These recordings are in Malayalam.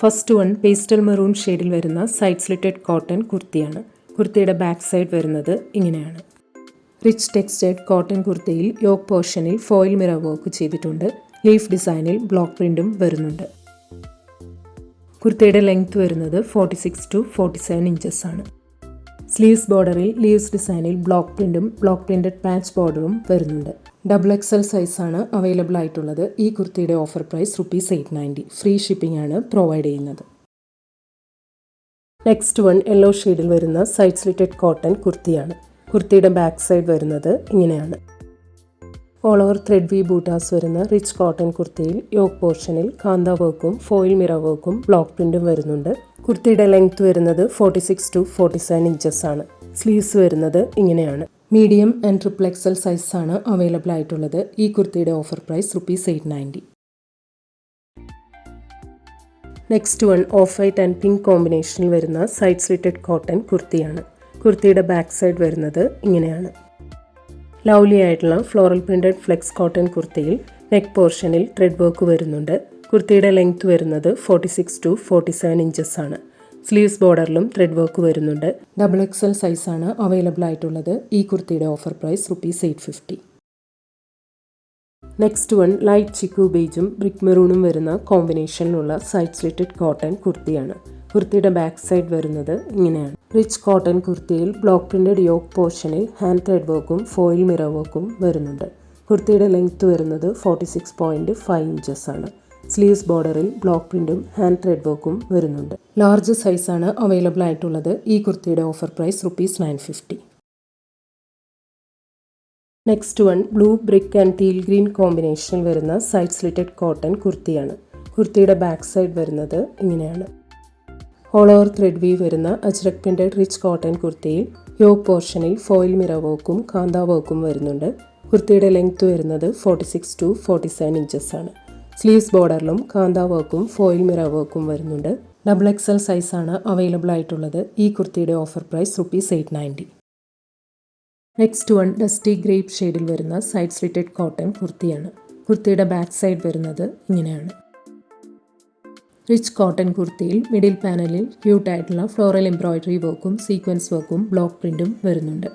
ഫസ്റ്റ് വൺ പേസ്റ്റൽ മെറൂൺ ഷെയ്ഡിൽ വരുന്ന സൈഡ് സ്ലിറ്റഡ് കോട്ടൺ കുർത്തിയാണ്. കുർത്തിയുടെ ബാക്ക് സൈഡ് വരുന്നത് ഇങ്ങനെയാണ്. റിച്ച് ടെക്സ്റ്റൈഡ് കോട്ടൺ കുർത്തിയിൽ യോക്ക് പോർഷനിൽ ഫോയിൽ മിറർ വർക്ക് ചെയ്തിട്ടുണ്ട്. ലീഫ് ഡിസൈനിൽ ബ്ലോക്ക് പ്രിന്റും വരുന്നുണ്ട്. കുർത്തിയുടെ ലെങ്ത് വരുന്നത് 46 to 47 ഇഞ്ചസ് ആണ്. സ്ലീവ്സ് ബോർഡറിൽ ലീവ്സ് ഡിസൈനിൽ ബ്ലോക്ക് പ്രിന്റും ബ്ലോക്ക് പ്രിന്റഡ് പാച്ച് ബോർഡറും വരുന്നുണ്ട്. XXL സൈസാണ് അവൈലബിൾ ആയിട്ടുള്ളത്. ഈ കുർത്തിയുടെ ഓഫർ പ്രൈസ് ₹890. ഫ്രീ ഷിപ്പിംഗ് ആണ് പ്രൊവൈഡ് ചെയ്യുന്നത്. നെക്സ്റ്റ് വൺ യെല്ലോ ഷെയ്ഡിൽ വരുന്ന സൈഡ് സ്ലിറ്റഡ് കോട്ടൺ കുർത്തിയാണ്. കുർത്തിയുടെ ബാക്ക് സൈഡ് വരുന്നത് ഇങ്ങനെയാണ്. ഓൾ ഓവർ ത്രെഡ് വി ബൂട്ടാസ് വരുന്ന റിച്ച് കോട്ടൺ കുർത്തിയിൽ യോക്ക് പോർഷനിൽ കാന്ത വർക്കും ഫോയിൽ മിറർ വർക്കും ബ്ലോക്ക് പ്രിന്റും വരുന്നുണ്ട്. കുർത്തിയുടെ ലെങ്ത് വരുന്നത് 46 to 47 ഇഞ്ചസ് ആണ്. സ്ലീവ്സ് വരുന്നത് ഇങ്ങനെയാണ്. മീഡിയം ആൻഡ് XXL സൈസാണ് അവൈലബിൾ ആയിട്ടുള്ളത്. ഈ കുർത്തിയുടെ offer price ₹890. Next one off white and pink കോമ്പിനേഷനിൽ വരുന്ന സൈഡ് സ്ലിറ്റഡ് കോട്ടൺ കുർത്തിയാണ്. കുർത്തിയുടെ ബാക്ക് സൈഡ് വരുന്നത് ഇങ്ങനെയാണ്. ലവ്ലി ആയിട്ടുള്ള ഫ്ലോറൽ പ്രിന്റഡ് ഫ്ലെക്സ് കോട്ടൺ കുർത്തിയിൽ നെക്ക് പോർഷനിൽ ത്രെഡ് വർക്ക് വരുന്നുണ്ട്. കുർത്തിയുടെ ലെങ്ത് വരുന്നത് 46 to 47 ഇഞ്ചസ് ആണ്. സ്ലീവ്സ് ബോർഡറിലും ത്രെഡ് വർക്ക് വരുന്നുണ്ട്. XXL സൈസാണ് അവൈലബിൾ ആയിട്ടുള്ളത്. ഈ കുർത്തിയുടെ offer price ₹850. Next one light chikoo ബേജും ബ്രിക്ക് മെറൂണും വരുന്ന കോമ്പിനേഷനിലുള്ള സൈഡ് സ്ലിറ്റഡ് കോട്ടൺ കുർത്തിയാണ്. കുർത്തിയുടെ ബാക്ക് സൈഡ് വരുന്നത് ഇങ്ങനെയാണ്. റിച്ച് കോട്ടൺ കുർത്തിയിൽ ബ്ലോക്ക് പ്രിന്റഡ് യോക്ക് പോർഷനിൽ ഹാൻഡ് ത്രെഡ് വർക്കും ഫോയിൽ മിറർ വർക്കും വരുന്നുണ്ട്. കുർത്തിയുടെ ലെങ്ത് വരുന്നത് 46.5 ഇഞ്ചസ് ആണ്. സ്ലീവ്സ് ബോർഡറിൽ ബ്ലോക്ക് പ്രിന്റും ഹാൻഡ് ത്രെഡ് വർക്കും വരുന്നുണ്ട്. ലാർജ് സൈസാണ് അവൈലബിൾ ആയിട്ടുള്ളത്. ഈ കുർത്തിയുടെ offer price ₹950. Next one blue brick and teal green കോമ്പിനേഷനിൽ വരുന്ന സൈഡ് സ്ലിറ്റഡ് കോട്ടൺ കുർത്തിയാണ്. കുർത്തിയുടെ ബാക്ക് സൈഡ് വരുന്നത് ഇങ്ങനെയാണ്. ഓൾ ഓവർ ത്രെഡ് വീവ് വരുന്ന അജ്രക് പ്രിന്റഡ് റിച്ച് കോട്ടൺ കുർത്തിയിൽ യോക്ക് പോർഷനിൽ ഫോയിൽ മിറർ വർക്കും കാന്ത വർക്കും വരുന്നുണ്ട്. കുർത്തിയുടെ ലെങ്ത് വരുന്നത് 46 to 47 ഇഞ്ചസ് ആണ്. സ്ലീവ്സ് ബോർഡറിലും കാന്ത വർക്കും ഫോയിൽ മിറർ വർക്കും വരുന്നുണ്ട്. XXL സൈസാണ് അവൈലബിൾ ആയിട്ടുള്ളത്. ഈ കുർത്തിയുടെ offer price ₹890. Next one dusty grape ഷെയ്ഡിൽ വരുന്ന സൈഡ് സ്ലിറ്റഡ് കോട്ടൺ കുർത്തിയാണ്. കുർത്തിയുടെ ബാക്ക് സൈഡ് വരുന്നത് ഇങ്ങനെയാണ്. റിച്ച് കോട്ടൺ കുർത്തിയിൽ മിഡിൽ പാനലിൽ ക്യൂട്ടായിട്ടുള്ള ഫ്ലോറൽ എംബ്രോയിഡറി വർക്കും സീക്വൻസ് വർക്കും ബ്ലോക്ക് പ്രിന്റും വരുന്നുണ്ട്.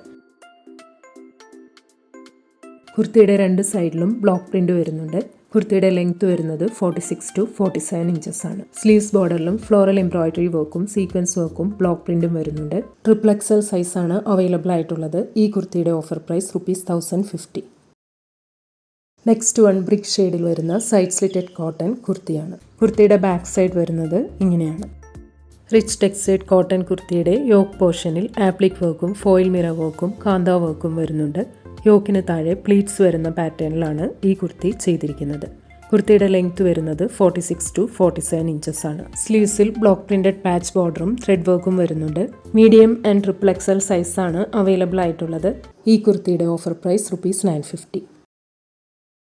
കുർത്തിയുടെ രണ്ട് സൈഡിലും ബ്ലോക്ക് പ്രിന്റ് വരുന്നുണ്ട്. കുർത്തിയുടെ ലെങ്ത് വരുന്നത് 46 to 47 ഇഞ്ചസ് ആണ്. സ്ലീവ്സ് ബോർഡറിലും ഫ്ലോറൽ എംബ്രോയിഡറി വർക്കും സീക്വൻസ് വർക്കും ബ്ലോക്ക് പ്രിന്റും വരുന്നുണ്ട്. XXL സൈസാണ് അവൈലബിൾ ആയിട്ടുള്ളത്. ഈ കുർത്തിയുടെ offer price ₹1050. Next one brick ഷെയ്ഡിൽ വരുന്ന സൈഡ് സ്ലിറ്റഡ് കോട്ടൺ കുർത്തിയാണ്. കുർത്തിയുടെ ബാക്ക് സൈഡ് വരുന്നത് ഇങ്ങനെയാണ്. റിച്ച് ടെക്സ്റ്റൈഡ് കോട്ടൺ കുർത്തിയുടെ യോക്ക് പോർഷനിൽ ആപ്ലിക് വർക്കും ഫോയിൽ മിറർ വർക്കും കാന്ത വർക്കും വരുന്നുണ്ട്. യോക്കിന് താഴെ പ്ലീറ്റ്സ് വരുന്ന പാറ്റേണിലാണ് ഈ കുർത്തി ചെയ്തിരിക്കുന്നത്. കുർത്തിയുടെ ലെങ്ത് വരുന്നത് 46 to 47 ഇഞ്ചസ് ആണ്. സ്ലീവ്സിൽ ബ്ലോക്ക് പ്രിന്റഡ് പാച്ച് ബോർഡറും ത്രെഡ് വർക്കും വരുന്നുണ്ട്. മീഡിയം ആൻഡ് XXL സൈസാണ് അവൈലബിൾ ആയിട്ടുള്ളത്. ഈ കുർത്തിയുടെ offer price ₹950.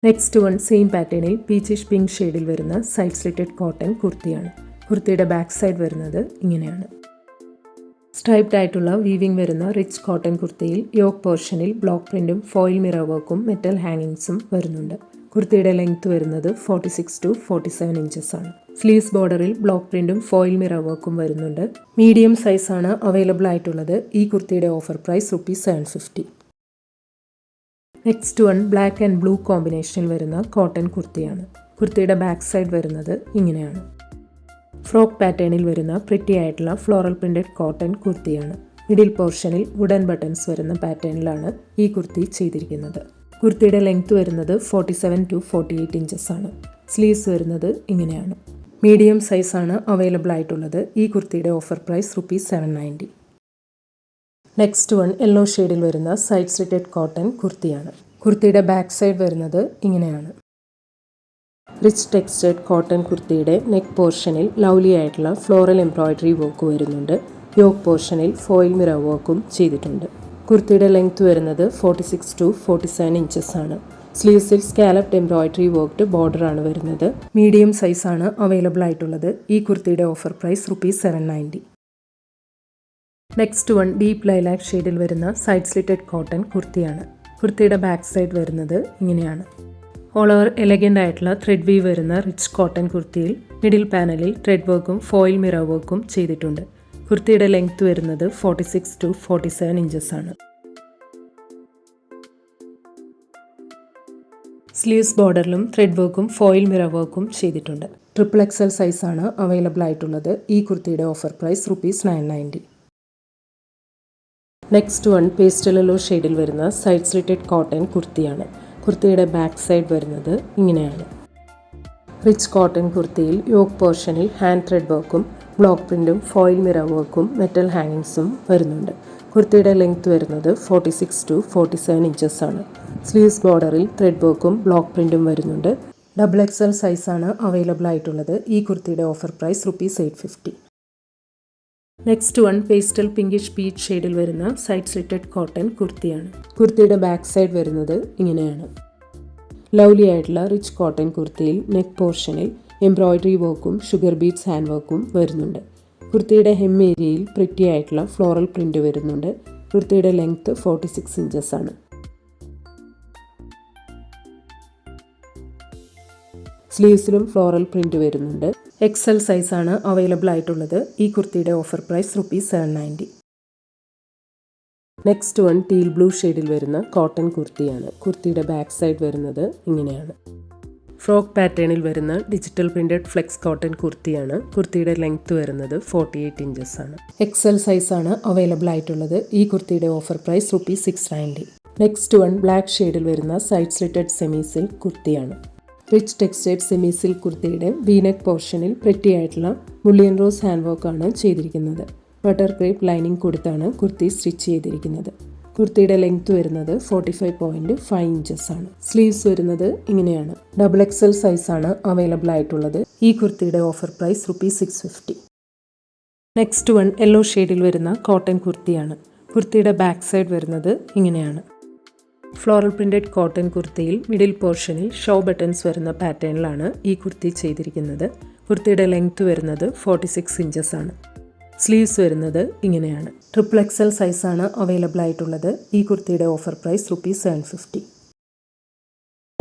Next one same പാറ്റേണിൽ പീച്ചിഷ് പിങ്ക് ഷെയ്ഡിൽ വരുന്ന സൈഡ് സ്ലിറ്റഡ് കോട്ടൺ കുർത്തിയാണ്. കുർത്തിയുടെ ബാക്ക് സൈഡ് വരുന്നത് ഇങ്ങനെയാണ്. സ്ട്രൈപ്ഡ് ആയിട്ടുള്ള വീവിംഗ് വരുന്ന റിച്ച് കോട്ടൺ കുർത്തിയിൽ യോക്ക് പോർഷനിൽ ബ്ലോക്ക് പ്രിന്റും ഫോയിൽ മിറർ വർക്കും മെറ്റൽ ഹാങ്ങിങ്സും വരുന്നുണ്ട്. കുർത്തിയുടെ ലെങ്ത് വരുന്നത് 46 to 47 ഇഞ്ചസ് ആണ്. സ്ലീവ്സ് ബോർഡറിൽ ബ്ലോക്ക് പ്രിന്റും ഫോയിൽ മിറർ വർക്കും വരുന്നുണ്ട്. മീഡിയം സൈസാണ് അവൈലബിൾ ആയിട്ടുള്ളത്. ഈ കുർത്തിയുടെ offer price ₹750. Next one black and blue കോമ്പിനേഷനിൽ വരുന്ന കോട്ടൺ കുർത്തിയാണ്. കുർത്തിയുടെ ബാക്ക് സൈഡ് വരുന്നത് ഇങ്ങനെയാണ്. ഫ്രോക്ക് പാറ്റേണിൽ വരുന്ന പ്രിറ്റി ആയിട്ടുള്ള ഫ്ലോറൽ പ്രിന്റഡ് കോട്ടൺ കുർത്തിയാണ്. മിഡിൽ പോർഷനിൽ വുഡൻ ബട്ടൺസ് വരുന്ന പാറ്റേണിലാണ് ഈ കുർത്തി ചെയ്തിരിക്കുന്നത്. കുർത്തിയുടെ ലെങ്ത് വരുന്നത് 47 to 48 ഇഞ്ചസ് ആണ്. സ്ലീവ്സ് വരുന്നത് ഇങ്ങനെയാണ്. മീഡിയം സൈസാണ് അവൈലബിൾ ആയിട്ടുള്ളത്. ഈ കുർത്തിയുടെ offer price ₹790. Next one yellow ഷെയ്ഡിൽ വരുന്ന സൈഡ് സ്ലിറ്റഡ് കോട്ടൺ കുർത്തിയാണ്. കുർത്തിയുടെ ബാക്ക് സൈഡ് വരുന്നത് ഇങ്ങനെയാണ്. റിച്ച് ടെക്സ്റ്റൈഡ് കോട്ടൺ കുർത്തിയുടെ നെക്ക് പോർഷനിൽ ലവ്ലി ആയിട്ടുള്ള ഫ്ലോറൽ എംബ്രോയിഡറി വർക്ക് വരുന്നുണ്ട്. യോക്ക് പോർഷനിൽ ഫോയിൽ മിറർ വർക്കും ചെയ്തിട്ടുണ്ട്. കുർത്തിയുടെ ലെങ്ത് വരുന്നത് 46 to 47 ഇഞ്ചസ് ആണ്. സ്ലീവ്സിൽ സ്കാലപ്ഡ് എംബ്രോയിഡറി വർക്ക്ഡ് ബോർഡറാണ് വരുന്നത്. മീഡിയം സൈസാണ് അവൈലബിൾ ആയിട്ടുള്ളത്. ഈ കുർത്തിയുടെ offer price ₹790. Next one deep lilac ഷെയ്ഡിൽ വരുന്ന സൈഡ് സ്ലിറ്റഡ് കോട്ടൺ കുർത്തിയാണ്. കുർത്തിയുടെ ബാക്ക് സൈഡ് വരുന്നത് ഇങ്ങനെയാണ്. ഓൾ ഓവർ എലഗൻ്റ് ആയിട്ടുള്ള ത്രെഡ് വീവ് വരുന്ന റിച്ച് കോട്ടൺ കുർത്തിയിൽ മിഡിൽ പാനലിൽ ത്രെഡ് വർക്കും ഫോയിൽ മിറർ വർക്കും ചെയ്തിട്ടുണ്ട്. കുർത്തിയുടെ ലെങ്ത് വരുന്നത് 46 to 47 ഇഞ്ചസ് ആണ്. സ്ലീവ്സ് ബോർഡറിലും ത്രെഡ് വർക്കും ഫോയിൽ മിറർ വർക്കും ചെയ്തിട്ടുണ്ട്. XXL സൈസാണ് അവൈലബിൾ ആയിട്ടുള്ളത്. ഈ കുർത്തിയുടെ offer price ₹990. Next one pastel yellow ഷെയ്ഡിൽ വരുന്ന സൈഡ് സ്ലിറ്റഡ് കോട്ടൺ കുർത്തിയാണ്. കുർത്തിയുടെ ബാക്ക് സൈഡ് വരുന്നത് ഇങ്ങനെയാണ്. റിച്ച് കോട്ടൺ കുർത്തിയിൽ യോക്ക് പോർഷനിൽ ഹാൻഡ് ത്രെഡ് വർക്കും ബ്ലോക്ക് പ്രിൻറ്റും ഫോയിൽ മിറർ വർക്കും മെറ്റൽ ഹാങ്ങിങ്സും വരുന്നുണ്ട്. കുർത്തിയുടെ ലെങ്ത് വരുന്നത് 46 to 47 ഇഞ്ചസ് ആണ്. സ്ലീവ്സ് ബോർഡറിൽ ത്രെഡ് വർക്കും ബ്ലോക്ക് പ്രിൻറ്റും വരുന്നുണ്ട്. XXL സൈസാണ് അവൈലബിൾ ആയിട്ടുള്ളത്. ഈ കുർത്തിയുടെ offer price ₹850. Next one pastel pinkish peach ഷെയ്ഡിൽ വരുന്ന സൈഡ് സ്ലിറ്റഡ് കോട്ടൺ കുർത്തിയാണ്. കുർത്തിയുടെ ബാക്ക് സൈഡ് വരുന്നത് ഇങ്ങനെയാണ്. ലവ്ലി ആയിട്ടുള്ള റിച്ച് കോട്ടൺ കുർത്തിയിൽ നെക്ക് പോർഷനിൽ എംബ്രോയിഡറി വർക്കും ഷുഗർ ബീഡ്സ് ഹാൻഡ് വർക്കും വരുന്നുണ്ട്. കുർത്തിയുടെ ഹെം ഏരിയയിൽ പ്രിറ്റി ആയിട്ടുള്ള ഫ്ലോറൽ പ്രിന്റ് വരുന്നുണ്ട്. കുർത്തിയുടെ ലെങ്ത് 46 ഇഞ്ചസ് ആണ്. സ്ലീവ്സിലും ഫ്ലോറൽ പ്രിന്റ് വരുന്നുണ്ട്. XL സൈസാണ് അവൈലബിൾ ആയിട്ടുള്ളത്. ഈ കുർത്തിയുടെ offer price ₹790. Next one teal blue ഷെയ്ഡിൽ വരുന്ന കോട്ടൺ കുർത്തിയാണ്. കുർത്തിയുടെ ബാക്ക് സൈഡ് വരുന്നത് ഇങ്ങനെയാണ്. ഫ്രോക്ക് പാറ്റേണിൽ വരുന്ന ഡിജിറ്റൽ പ്രിന്റഡ് ഫ്ലെക്സ് കോട്ടൺ കുർത്തിയാണ്. കുർത്തിയുടെ ലെങ്ത് വരുന്നത് 48 ഇഞ്ചസ് ആണ്. XL സൈസാണ് അവൈലബിൾ ആയിട്ടുള്ളത്. ഈ കുർത്തിയുടെ offer price ₹690. Next one black ഷെയ്ഡിൽ വരുന്ന സൈഡ് സ്ലിറ്റഡ് സെമി സിൽക്ക് കുർത്തിയാണ്. റിച്ച് ടെക്സ്റ്റൈഡ് സെമി സിൽക്ക് കുർത്തിയുടെ വീനെക്ക് പോർഷനിൽ പ്രിറ്റി ആയിട്ടുള്ള മുള്ളിയൻ റോസ് ഹാൻഡ് വർക്കാണ് ചെയ്തിരിക്കുന്നത്. ബട്ടർ ക്രേപ്പ് ലൈനിങ് കൊടുത്താണ് കുർത്തി സ്റ്റിച്ച് ചെയ്തിരിക്കുന്നത്. കുർത്തിയുടെ ലെങ്ത് വരുന്നത് 45.5 ഇഞ്ചസ് ആണ്. സ്ലീവ്സ് വരുന്നത് ഇങ്ങനെയാണ്. XXL സൈസാണ് അവൈലബിൾ ആയിട്ടുള്ളത്. ഈ കുർത്തിയുടെ offer price ₹650. Next one yellow ഷെയ്ഡിൽ വരുന്ന കോട്ടൺ കുർത്തിയാണ്. കുർത്തിയുടെ ബാക്ക് സൈഡ് വരുന്നത് ഇങ്ങനെയാണ്. ഫ്ലോറൽ പ്രിന്റഡ് കോട്ടൺ കുർത്തിയിൽ മിഡിൽ പോർഷനിൽ ഷോ ബട്ടൺസ് വരുന്ന പാറ്റേണിലാണ് ഈ കുർത്തി ചെയ്തിരിക്കുന്നത്. കുർത്തിയുടെ ലെങ്ത് വരുന്നത് 46 ഇഞ്ചസ് ആണ്. സ്ലീവ്സ് വരുന്നത് ഇങ്ങനെയാണ്. XXL സൈസാണ് അവൈലബിൾ ആയിട്ടുള്ളത്. ഈ കുർത്തിയുടെ offer price ₹750.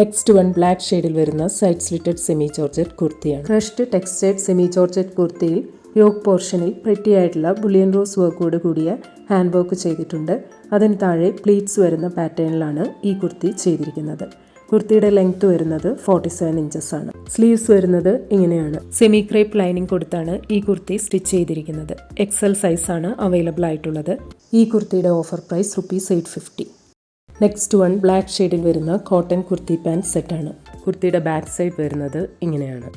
Next one black ഷെയ്ഡിൽ വരുന്ന സൈഡ് സ്ലിറ്റഡ് സെമി ജോർജറ്റ് കുർത്തിയാണ്. ക്രഷ്ഡ് ടെക്സ്റ്റൈഡ് സെമി ജോർജറ്റ് കുർത്തിയിൽ യോക്ക് പോർഷനിൽ പ്രിറ്റി ആയിട്ടുള്ള ബുള്ളിയൻ റോസ് വർക്കോട് കൂടിയ ഹാൻഡ് വർക്ക് ചെയ്തിട്ടുണ്ട്. അതിന് താഴെ പ്ലീറ്റ്സ് വരുന്ന പാറ്റേണിലാണ് ഈ കുർത്തി ചെയ്തിരിക്കുന്നത്. കുർത്തിയുടെ ലെങ്ത് വരുന്നത് 47 ഇഞ്ചസ് ആണ്. സ്ലീവ്സ് വരുന്നത് ഇങ്ങനെയാണ്. സെമി ക്രേപ്പ് ലൈനിങ് കൊടുത്താണ് ഈ കുർത്തി സ്റ്റിച്ച് ചെയ്തിരിക്കുന്നത്. XL സൈസാണ് അവൈലബിൾ ആയിട്ടുള്ളത്. ഈ കുർത്തിയുടെ offer price ₹850. Next one black ഷെയ്ഡിൽ വരുന്ന കോട്ടൺ കുർത്തി പാൻറ് സെറ്റാണ്. കുർത്തിയുടെ ബാക്ക് സൈഡ് വരുന്നത് ഇങ്ങനെയാണ്.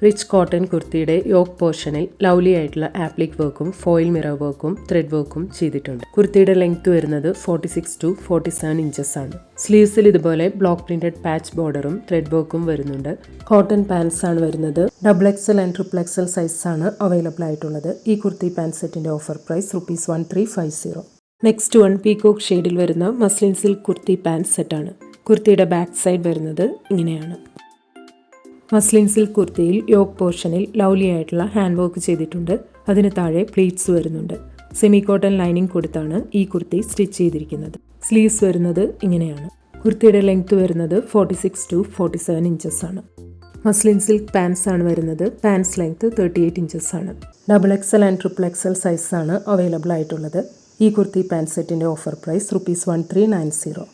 റിച്ച് കോട്ടൺ കുർത്തിയുടെ യോക്ക് പോർഷനിൽ ലവ്ലി ആയിട്ടുള്ള ആപ്ലിക് വർക്കും ഫോയിൽ മിറർ വർക്കും ത്രെഡ് വർക്കും ചെയ്തിട്ടുണ്ട്. കുർത്തിയുടെ ലെങ്ത് വരുന്നത് 46 to 47 ഇഞ്ചസ് ആണ്. സ്ലീവ്സിൽ ഇതുപോലെ ബ്ലോക്ക് പ്രിന്റഡ് പാച്ച് ബോർഡറും ത്രെഡ് വർക്കും വരുന്നുണ്ട്. കോട്ടൺ പാൻസ് ആണ് വരുന്നത്. XXL ആൻഡ് XXL സൈസാണ് അവൈലബിൾ ആയിട്ടുള്ളത്. ഈ കുർത്തി പാൻറ് സെറ്റിന്റെ offer price ₹1350. Next one peacock ഷെയ്ഡിൽ വരുന്ന മസ്ലിൻ സിൽക്ക് കുർത്തി പാൻറ് സെറ്റാണ്. കുർത്തിയുടെ ബാക്ക് സൈഡ് വരുന്നത് ഇങ്ങനെയാണ്. മസ്ലിൻ സിൽക്ക് കുർത്തിയിൽ യോക്ക് പോർഷനിൽ ലവ്ലി ആയിട്ടുള്ള ഹാൻഡ് വർക്ക് ചെയ്തിട്ടുണ്ട്. അതിന് താഴെ പ്ലീറ്റ്സ് വരുന്നുണ്ട്. സെമി കോട്ടൺ ലൈനിങ് കൊടുത്താണ് ഈ കുർത്തി സ്റ്റിച്ച് ചെയ്തിരിക്കുന്നത്. സ്ലീവ്സ് വരുന്നത് ഇങ്ങനെയാണ്. കുർത്തിയുടെ ലെങ്ത് വരുന്നത് 46 to 47 ഇഞ്ചസ് ആണ്. മസ്ലിൻ സിൽക്ക് പാൻസ് ആണ് വരുന്നത്. പാൻസ് ലെങ്ത് 38 ഇഞ്ചസ് ആണ്. XXL ആൻഡ് XXL സൈസാണ് അവൈലബിൾ ആയിട്ടുള്ളത്. ഈ കുർത്തി പാൻറ് സെറ്റിന്റെ offer price ₹1390.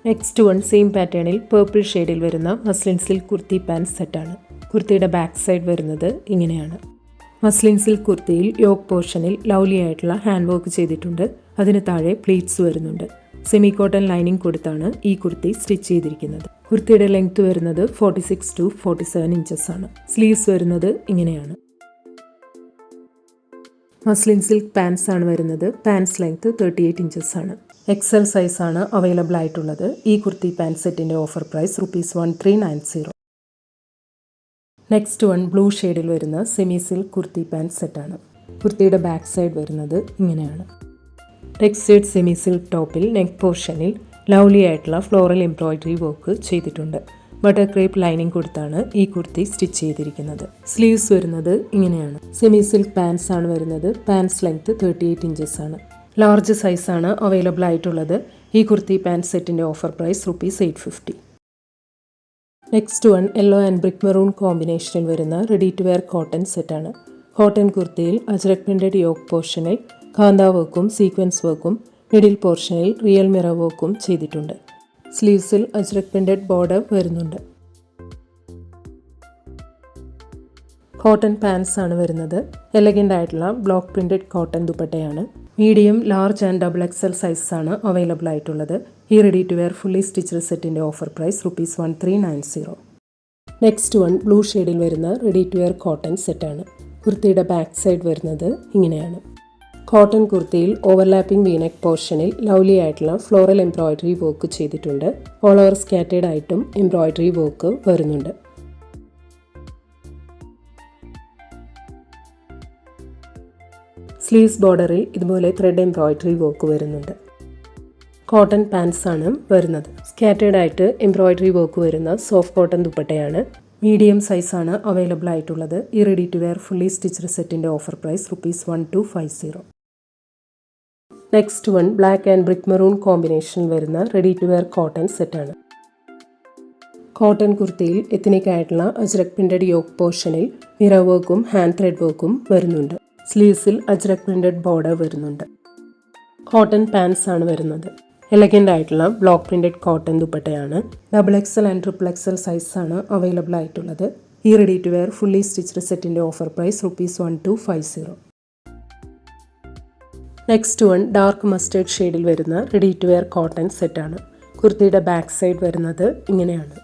Next one same പാറ്റേണിൽ പേർപ്പിൾ ഷെയ്ഡിൽ വരുന്ന മസ്ലിൻ സിൽക്ക് കുർത്തി പാൻറ് സെറ്റാണ്. കുർത്തിയുടെ ബാക്ക് സൈഡ് വരുന്നത് ഇങ്ങനെയാണ്. മസ്ലിൻ സിൽക്ക് കുർത്തിയിൽ യോക്ക് പോർഷനിൽ ലവ്ലി ആയിട്ടുള്ള ഹാൻഡ് വർക്ക് ചെയ്തിട്ടുണ്ട്. അതിന് താഴെ പ്ലീറ്റ്സ് വരുന്നുണ്ട്. സെമി കോട്ടൺ ലൈനിങ് കൊടുത്താണ് ഈ കുർത്തി സ്റ്റിച്ച് ചെയ്തിരിക്കുന്നത്. കുർത്തിയുടെ ലെങ്ത് വരുന്നത് 46 to 47 ഇഞ്ചസ് ആണ്. സ്ലീവ്സ് വരുന്നത് ഇങ്ങനെയാണ്. മസ്ലിൻ സിൽക്ക് പാൻസ് ആണ് വരുന്നത്. പാൻസ് ലെങ്ത് 38 ഇഞ്ചസ് ആണ്. XL സൈസാണ് അവൈലബിൾ ആയിട്ടുള്ളത്. ഈ കുർത്തി പാൻറ് സെറ്റിന്റെ offer price ₹1390. Next one blue ഷെയ്ഡിൽ വരുന്ന സെമി സിൽക്ക് കുർത്തി പാൻറ് സെറ്റാണ്. കുർത്തിയുടെ ബാക്ക് സൈഡ് വരുന്നത് ഇങ്ങനെയാണ്. ടെക്സ്റ്റൈഡ് സെമി സിൽക്ക് ടോപ്പിൽ നെക്ക് പോർഷനിൽ ലവ്ലി ആയിട്ടുള്ള ഫ്ലോറൽ എംബ്രോയിഡറി വർക്ക് ചെയ്തിട്ടുണ്ട്. ബട്ടർ ക്രേപ്പ് ലൈനിങ് കൊടുത്താണ് ഈ കുർത്തി സ്റ്റിച്ച് ചെയ്തിരിക്കുന്നത്. സ്ലീവ്സ് വരുന്നത് ഇങ്ങനെയാണ്. സെമി സിൽക്ക് പാൻസ് ആണ് വരുന്നത്. പാൻസ് ലെങ്ത് 38 ഇഞ്ചസ് ആണ്. ലാർജ് സൈസാണ് അവൈലബിൾ ആയിട്ടുള്ളത്. ഈ കുർത്തി പാൻറ് സെറ്റിന്റെ offer price ₹850. Next one yellow and brick maroon കോമ്പിനേഷനിൽ വരുന്ന റെഡി ടു വെയർ കോട്ടൺ സെറ്റാണ്. കോട്ടൺ കുർത്തിയിൽ അജ്രക് പ്രിന്റഡ് യോക്ക് പോർഷനിൽ കാന്ത വർക്കും സീക്വൻസ് വർക്കും മിഡിൽ പോർഷനിൽ റിയൽ മിറർ വർക്കും ചെയ്തിട്ടുണ്ട്. സ്ലീവ്സിൽ അജ്രക് പ്രിന്റഡ് ബോർഡർ വരുന്നുണ്ട്. കോട്ടൺ പാൻസ് ആണ് വരുന്നത്. എലഗൻ്റ് ആയിട്ടുള്ള ബ്ലോക്ക് പ്രിന്റഡ് കോട്ടൺ ദുപ്പട്ടയാണ്. Medium, large and double XL sizes ആണ് അവൈലബിൾ ആയിട്ടുള്ളത്. ഈ ready to wear fully stitched സെറ്റിൻ്റെ offer price ₹1390. Next one blue ഷെയ്ഡിൽ വരുന്ന റെഡി ടു വെയർ കോട്ടൺ സെറ്റാണ്. കുർത്തിയുടെ ബാക്ക് സൈഡ് വരുന്നത് ഇങ്ങനെയാണ്. കോട്ടൺ കുർത്തിയിൽ ഓവർലാപ്പിംഗ് വീനെക്ക് പോർഷനിൽ ലവ്ലി ആയിട്ടുള്ള ഫ്ലോറൽ എംബ്രോയിഡറി വർക്ക് ചെയ്തിട്ടുണ്ട്. ഓൾ ഓവർ സ്കാറ്റേഡ് ആയിട്ടും എംബ്രോയിഡറി വർക്ക് വരുന്നുണ്ട്. സ്ലീവ്സ് ബോർഡറിൽ ഇതുപോലെ ത്രെഡ് എംബ്രോയിഡറി വർക്ക് വരുന്നുണ്ട്. കോട്ടൺ പാൻസ് ആണ് വരുന്നത്. സ്കാറ്റേഡ് ആയിട്ട് എംബ്രോയിഡറി വർക്ക് വരുന്ന സോഫ്റ്റ് കോട്ടൺ ദുപ്പട്ടയാണ്. മീഡിയം സൈസാണ് അവൈലബിൾ ആയിട്ടുള്ളത്. ഈ ready to wear fully stitched സെറ്റിൻ്റെ offer price ₹1250. Next one black and brick maroon കോമ്പിനേഷനിൽ വരുന്ന റെഡി ടു വെയർ കോട്ടൺ സെറ്റാണ്. കോട്ടൺ കുർത്തിയിൽ എത്നിക് ആയിട്ടുള്ള അജ്രക് പ്രിന്റഡ് യോക്ക് പോർഷനിൽ മിറർ വർക്കും ഹാൻഡ് ത്രെഡ് വർക്കും വരുന്നുണ്ട്. സ്ലീവ്സിൽ അജ്രക് പ്രിന്റഡ് ബോർഡർ വരുന്നുണ്ട്. കോട്ടൺ പാൻസ് ആണ് വരുന്നത്. എലഗൻ്റ് ആയിട്ടുള്ള ബ്ലോക്ക് പ്രിന്റഡ് കോട്ടൺ ദുപ്പട്ടയാണ്. Double XL and triple XL size ആണ് അവൈലബിൾ ആയിട്ടുള്ളത്. ഈ ready to wear fully stitched സെറ്റിൻ്റെ offer price ₹1250. Next one dark mustard ഷെയ്ഡിൽ വരുന്ന റെഡി ടു വെയർ കോട്ടൺ സെറ്റാണ്. കുർത്തിയുടെ ബാക്ക് സൈഡ് വരുന്നത് ഇങ്ങനെയാണ്.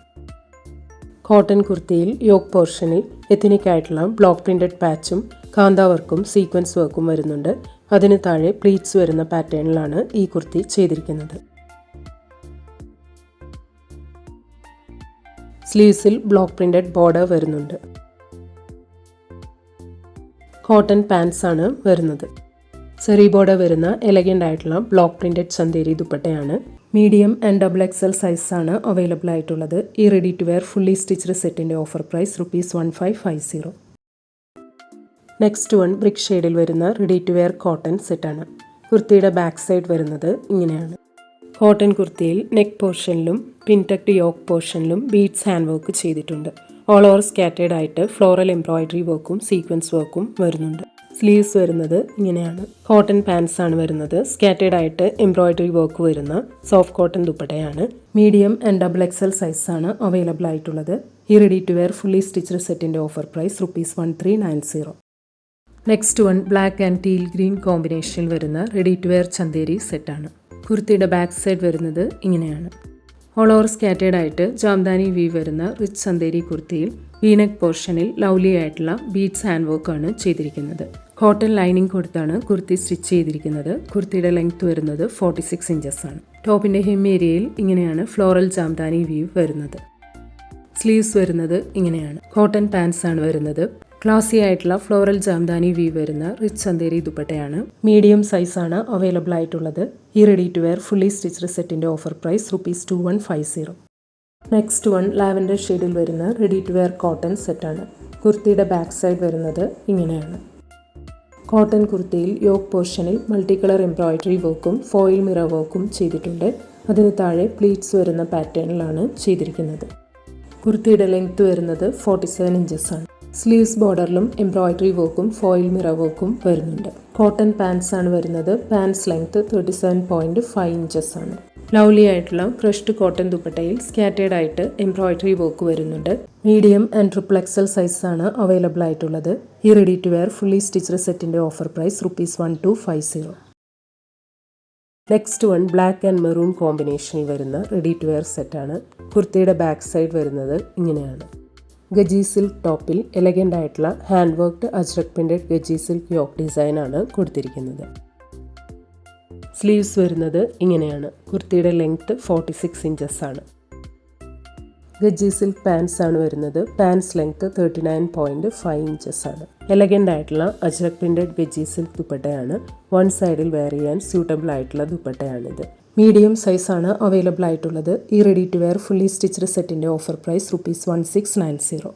കോട്ടൺ കുർത്തിയിൽ യോക്ക് പോർഷനിൽ എത്നിക് ആയിട്ടുള്ള ബ്ലോക്ക് പ്രിന്റഡ് പാച്ചും കാന്ത വർക്കും സീക്വൻസ് വർക്കും വരുന്നുണ്ട്. അതിന് താഴെ പ്ലീറ്റ്സ് വരുന്ന പാറ്റേണിലാണ് ഈ കുർത്തി ചെയ്തിരിക്കുന്നത്. സ്ലീവ്സിൽ ബ്ലോക്ക് പ്രിന്റഡ് ബോർഡർ വരുന്നുണ്ട്. കോട്ടൺ പാൻസ് ആണ് വരുന്നത്. സെറി ബോർഡർ വരുന്ന എലഗൻ്റ് ആയിട്ടുള്ള ബ്ലോക്ക് പ്രിന്റഡ് ചന്തേരി ദുപ്പട്ടയാണ്. Medium and double XL size ആണ് അവൈലബിൾ ആയിട്ടുള്ളത്. ഈ ready to wear fully stitched സെറ്റിൻ്റെ offer price ₹1550. Next one brick ഷെയ്ഡിൽ വരുന്ന റെഡി ടു വെയർ കോട്ടൺ സെറ്റാണ്. കുർത്തിയുടെ ബാക്ക് സൈഡ് വരുന്നത് ഇങ്ങനെയാണ്. കോട്ടൺ കുർത്തിയിൽ നെക്ക് പോർഷനിലും പിൻടക്ട് യോക്ക് പോർഷനിലും ബീഡ്സ് ഹാൻഡ് വർക്ക് ചെയ്തിട്ടുണ്ട്. ഓൾ ഓവർ സ്കാറ്റേഡ് ആയിട്ട് ഫ്ലോറൽ എംബ്രോയിഡറി വർക്കും സീക്വൻസ് വർക്കും വരുന്നുണ്ട്. സ്ലീവ്സ് വരുന്നത് ഇങ്ങനെയാണ്. കോട്ടൺ പാൻസ് ആണ് വരുന്നത്. സ്കാറ്റേഡ് ആയിട്ട് എംബ്രോയിഡറി വർക്ക് വരുന്ന സോഫ്റ്റ് കോട്ടൺ ദുപ്പട്ടയാണ്. Medium and double XL size ആണ് അവൈലബിൾ ആയിട്ടുള്ളത്. ഈ ready to wear fully stitched സെറ്റിൻ്റെ offer price ₹1390. Next one black and teal green കോമ്പിനേഷനിൽ വരുന്ന റെഡി ടു വെയർ ചന്തേരി സെറ്റാണ്. കുർത്തിയുടെ ബാക്ക് സൈഡ് വരുന്നത് ഇങ്ങനെയാണ്. ഓൾ ഓവർ സ്കാറ്റേഡ് ആയിട്ട് ജാംദാനി വീവ് വരുന്ന റിച്ച് ചന്തേരി കുർത്തിയിൽ വീനെക്ക് പോർഷനിൽ ലവ്ലി ആയിട്ടുള്ള ബീഡ്സ് ഹാൻഡ് വർക്കാണ് ചെയ്തിരിക്കുന്നത്. കോട്ടൺ ലൈനിങ് കൊടുത്താണ് കുർത്തി സ്റ്റിച്ച് ചെയ്തിരിക്കുന്നത്. കുർത്തിയുടെ ലെങ്ത് വരുന്നത് 46 ഇഞ്ചസ് ആണ്. ടോപ്പിൻ്റെ ഹെം ഏരിയയിൽ ഇങ്ങനെയാണ് ഫ്ലോറൽ ജാംദാനി വീവ് വരുന്നത്. സ്ലീവ്സ് വരുന്നത് ഇങ്ങനെയാണ്. കോട്ടൺ പാൻസ് ആണ് വരുന്നത്. ക്ലാസി ആയിട്ടുള്ള ഫ്ലോറൽ ജാംദാനി വീവ് വരുന്ന റിച്ച് ചന്തേരി ദുപ്പട്ടയാണ്. മീഡിയം സൈസാണ് അവൈലബിൾ ആയിട്ടുള്ളത്. ഈ ready to wear fully stitched സെറ്റിൻ്റെ offer price ₹2150. Next one lavender ഷെയ്ഡിൽ വരുന്ന റെഡി ടു വെയർ കോട്ടൺ സെറ്റാണ്. കുർത്തിയുടെ ബാക്ക് സൈഡ് വരുന്നത് ഇങ്ങനെയാണ്. കോട്ടൺ കുർത്തിയിൽ യോക്ക് പോർഷനിൽ മൾട്ടി കളർ എംബ്രോയിഡറി വർക്കും ഫോയിൽ മിറർ വർക്കും ചെയ്തിട്ടുണ്ട്. അതിന് താഴെ പ്ലീറ്റ്സ് വരുന്ന പാറ്റേണിലാണ് ചെയ്തിരിക്കുന്നത്. കുർത്തിയുടെ ലെങ്ത് വരുന്നത് 47 ഇഞ്ചസ് ആണ്. സ്ലീവ്സ് ബോർഡറിലും എംബ്രോയിഡറി വർക്കും ഫോയിൽ മിറർ വർക്കും വരുന്നുണ്ട്. കോട്ടൺ പാൻസ് ആണ് വരുന്നത്. പാൻസ് ലെങ്ത് 37.5 ഇഞ്ചസ് ആണ്. ലവ്ലി ആയിട്ടുള്ള ക്രഷ്ഡ് കോട്ടൺ ദുപ്പട്ടയിൽ സ്കാറ്റേഡ് ആയിട്ട് എംബ്രോയിഡറി വർക്ക് വരുന്നുണ്ട്. Medium and triple XL size ആണ് അവൈലബിൾ ആയിട്ടുള്ളത്. ഈ ready to wear fully stitched സെറ്റിൻ്റെ offer price ₹1250. Next one black and maroon കോമ്പിനേഷനിൽ വരുന്ന റെഡി ടു വെയർ സെറ്റാണ്. കുർത്തിയുടെ ബാക്ക് സൈഡ് വരുന്നത് ഇങ്ങനെയാണ്. ഗജി സിൽക്ക് ടോപ്പിൽ എലഗൻ്റ് ആയിട്ടുള്ള hand worked Ajrak printed Gaji silk yoke ഡിസൈനാണ് കൊടുത്തിരിക്കുന്നത്. സ്ലീവ്സ് വരുന്നത് ഇങ്ങനെയാണ്. കുർത്തിയുടെ ലെങ്ത് 46 ഇഞ്ചസ് ആണ്. ഗജി സിൽക്ക് പാൻസ് ആണ് വരുന്നത്. പാൻസ് ലെങ്ത് 39.5 ഇഞ്ചസ് ആണ്. എലഗൻ്റ് ആയിട്ടുള്ള അജ്രക് പ്രിന്റഡ് ഗജി സിൽക്ക് ദുപ്പട്ടയാണ്. വൺ സൈഡിൽ വെയർ ചെയ്യാൻ സ്യൂട്ടബിൾ ആയിട്ടുള്ള ദുപ്പട്ടയാണിത്. മീഡിയം സൈസാണ് അവൈലബിൾ ആയിട്ടുള്ളത്. ഈ ready to wear fully stitched സെറ്റിൻ്റെ ഓഫർ പ്രൈസ് ₹1690.